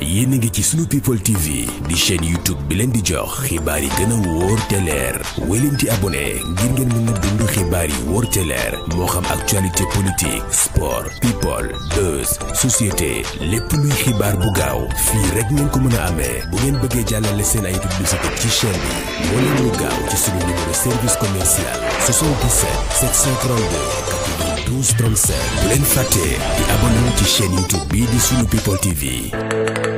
yéen a ngi ci sunu people TV di chaîne YouTube bi leen di jox xibaar yi gën a wóor te leer wéy leen ci abonné ngir ngeen mën a dund xibaar yi wóor te leer moo xam actualité politique sport people buzz société lépp luy xibaar bu gaaw fii rek ngeen ko mën a amee bu ngeen bëggee jàllale seen ay publicité ci chaîne bi moo leen lu gaaw ci sunu numéro service commercial 77 732 92 37 bu leen fàtte di abonné ci chaîne YouTube bii di sunu people TV.